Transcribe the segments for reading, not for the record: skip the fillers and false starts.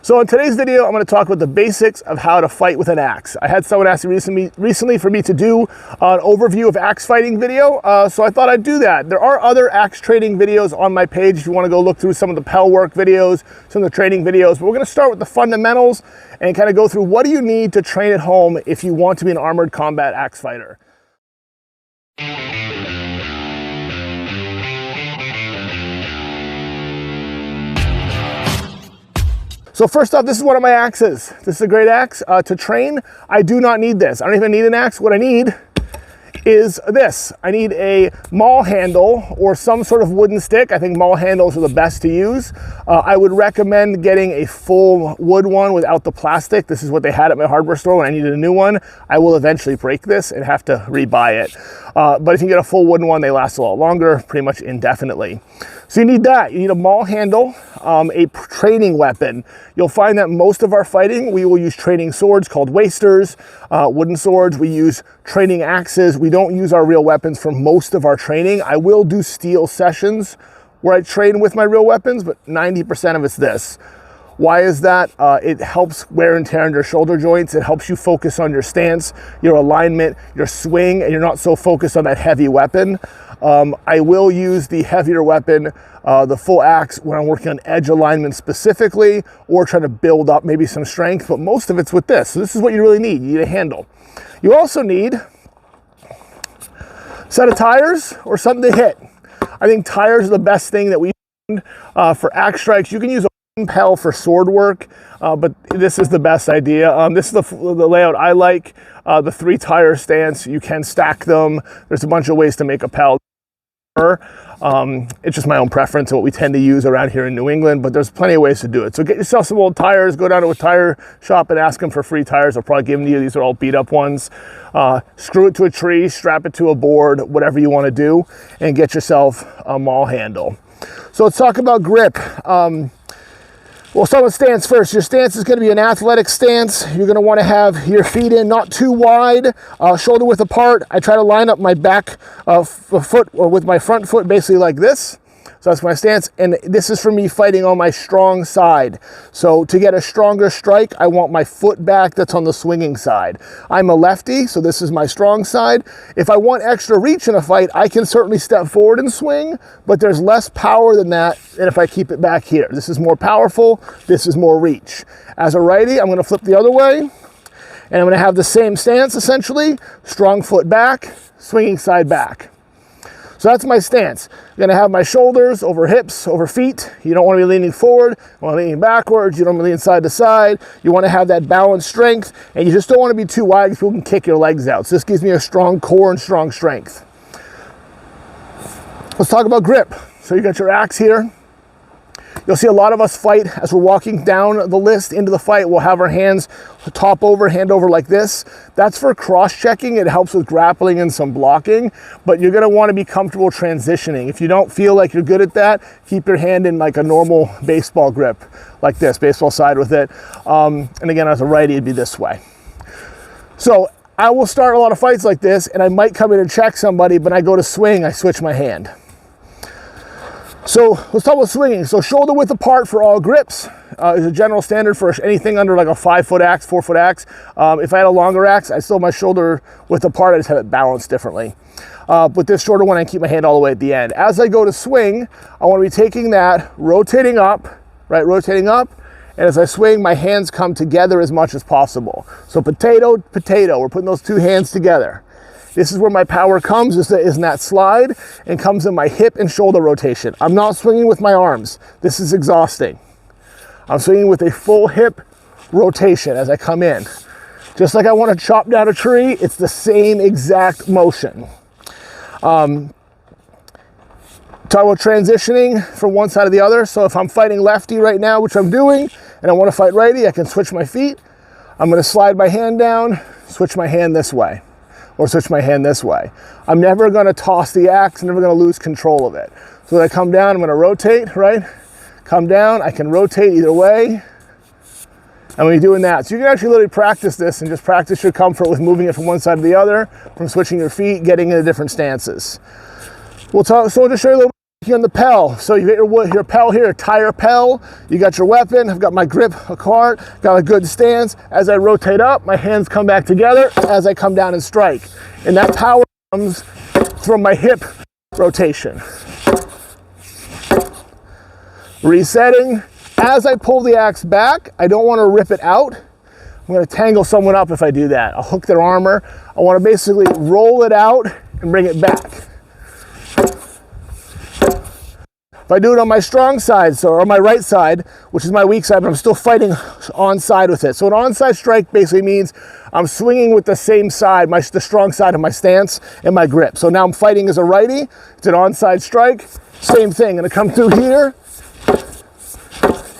So in today's video, I'm going to talk about the basics of how to fight with an axe. I had someone ask me recently for me to do an overview of axe fighting video, so I thought I'd do that. There are other axe training videos on my page if you want to go look through some of the Pell work videos, some of the training videos, but we're going to start with the fundamentals and kind of go through what do you need to train at home if you want to be an armored combat axe fighter. So first off, this is one of my axes. This is a great axe. To train, I do not need this. I don't even need an axe. What I need is this. I need a maul handle or some sort of wooden stick. I think maul handles are the best to use. I would recommend getting a full wood one without the plastic. This is what they had at my hardware store when I needed a new one. I will eventually break this and have to rebuy it. But if you get a full wooden one, they last a lot longer, pretty much indefinitely. So you need that. You need a maul handle, a training weapon. You'll find that most of our fighting, we will use training swords called wasters, wooden swords. We use training axes. We don't use our real weapons for most of our training. I will do steel sessions where I train with my real weapons, but 90% of it's this. Why is that? It helps wear and tear on your shoulder joints. It helps you focus on your stance, your alignment, your swing, and you're not so focused on that heavy weapon. I will use the heavier weapon, the full axe, when I'm working on edge alignment specifically, or trying to build up maybe some strength, but most of it's with this. So this is what you really need. You need a handle. You also need a set of tires or something to hit. I think tires are the best thing that we use for axe strikes. You can use a Pell for sword work, but this is the best idea. This is the layout I like. The 3 tire stance, you can stack them. There's a bunch of ways to make a Pell. It's just my own preference, what we tend to use around here in New England, but there's plenty of ways to do it. So get yourself some old tires, go down to a tire shop and ask them for free tires. They'll probably give them to you. These are all beat up ones. Screw it to a tree, strap it to a board, whatever you want to do, and get yourself a maul handle. So let's talk about grip. We'll start with stance first. Your stance is going to be an athletic stance. You're going to want to have your feet in not too wide, shoulder width apart. I try to line up my back foot or with my front foot basically like this. So that's my stance, and this is for me fighting on my strong side. So to get a stronger strike, I want my foot back that's on the swinging side. I'm a lefty, so this is my strong side. If I want extra reach in a fight, I can certainly step forward and swing, but there's less power than that than if I keep it back here. This is more powerful, this is more reach. As a righty, I'm gonna flip the other way, and I'm gonna have the same stance essentially, strong foot back, swinging side back. So that's my stance. I'm gonna have my shoulders over hips, over feet. You don't wanna be leaning forward, you wanna be leaning backwards, you don't wanna lean side to side. You wanna have that balanced strength, and you just don't wanna be too wide because people can kick your legs out. So this gives me a strong core and strong strength. Let's talk about grip. So you got your axe here. You'll see a lot of us fight as we're walking down the list into the fight. We'll have our hands top over, hand over like this. That's for cross-checking. It helps with grappling and some blocking, but you're gonna wanna be comfortable transitioning. If you don't feel like you're good at that, keep your hand in like a normal baseball grip, like this, baseball side with it. And again, as a righty, it'd be this way. So I will start a lot of fights like this, and I might come in and check somebody, but I go to swing, I switch my hand. So let's talk about swinging. So shoulder width apart for all grips is a general standard for anything under like a 5-foot axe, 4-foot axe. If I had a longer axe, I still have my shoulder width apart, I just have it balanced differently. With this shorter one, I keep my hand all the way at the end. As I go to swing, I want to be taking that, rotating up, right, rotating up, and as I swing, my hands come together as much as possible. So potato, potato, we're putting those 2 hands together. This is where my power comes, is in that slide, and comes in my hip and shoulder rotation. I'm not swinging with my arms. This is exhausting. I'm swinging with a full hip rotation as I come in. Just like I want to chop down a tree, it's the same exact motion. Talk about transitioning from one side to the other. So if I'm fighting lefty right now, which I'm doing, and I want to fight righty, I can switch my feet. I'm going to slide my hand down, switch my hand this way, or switch my hand this way. I'm never gonna toss the axe, I'm never gonna lose control of it. So when I come down, I'm gonna rotate, right? Come down, I can rotate either way. And when you're doing that, so you can actually literally practice this and just practice your comfort with moving it from one side to the other, from switching your feet, getting into different stances. So I'll just show you a little on the Pel. So you get your Pel here, tire Pel. You got your weapon. I've got my grip, a cart, got a good stance. As I rotate up, my hands come back together as I come down and strike. And that power comes from my hip rotation. Resetting. As I pull the axe back, I don't want to rip it out. I'm going to tangle someone up if I do that. I'll hook their armor. I want to basically roll it out and bring it back. If I do it on my strong side, so or my right side, which is my weak side, but I'm still fighting onside with it. So an onside strike basically means I'm swinging with the same side, the strong side of my stance and my grip. So now I'm fighting as a righty. It's an onside strike. Same thing. I'm going to come through here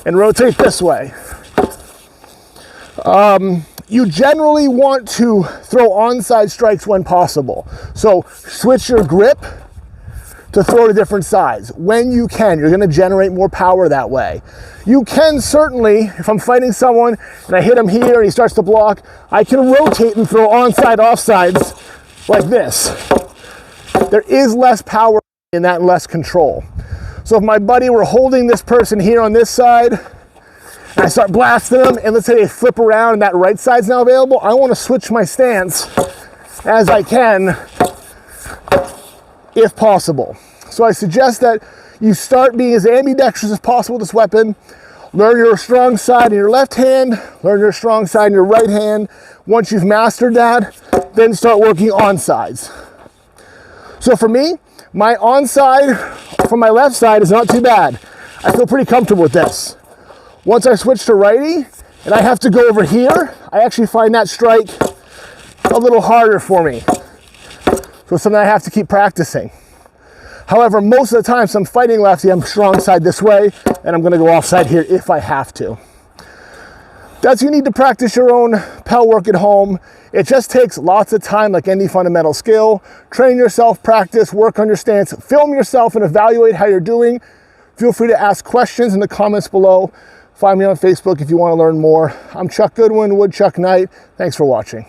and rotate this way. You generally want to throw onside strikes when possible. So switch your grip to throw to different sides. When you can, you're gonna generate more power that way. You can certainly, if I'm fighting someone and I hit him here and he starts to block, I can rotate and throw onside, offsides like this. There is less power in that and less control. So if my buddy were holding this person here on this side, and I start blasting them, and let's say they flip around and that right side's now available, I wanna switch my stance as I can, if possible. So I suggest that you start being as ambidextrous as possible with this weapon. Learn your strong side in your left hand, learn your strong side in your right hand. Once you've mastered that, then start working on sides. So for me, my onside from my left side is not too bad. I feel pretty comfortable with this. Once I switch to righty and I have to go over here, I actually find that strike a little harder for me. So it's something I have to keep practicing. However, most of the time, so I'm fighting lefty, I'm strong side this way, and I'm gonna go offside here if I have to. That's you need to practice your own Pel work at home. It just takes lots of time, like any fundamental skill. Train yourself, practice, work on your stance, film yourself and evaluate how you're doing. Feel free to ask questions in the comments below. Find me on Facebook if you wanna learn more. I'm Chuck Goodwin, Woodchuck Knight. Thanks for watching.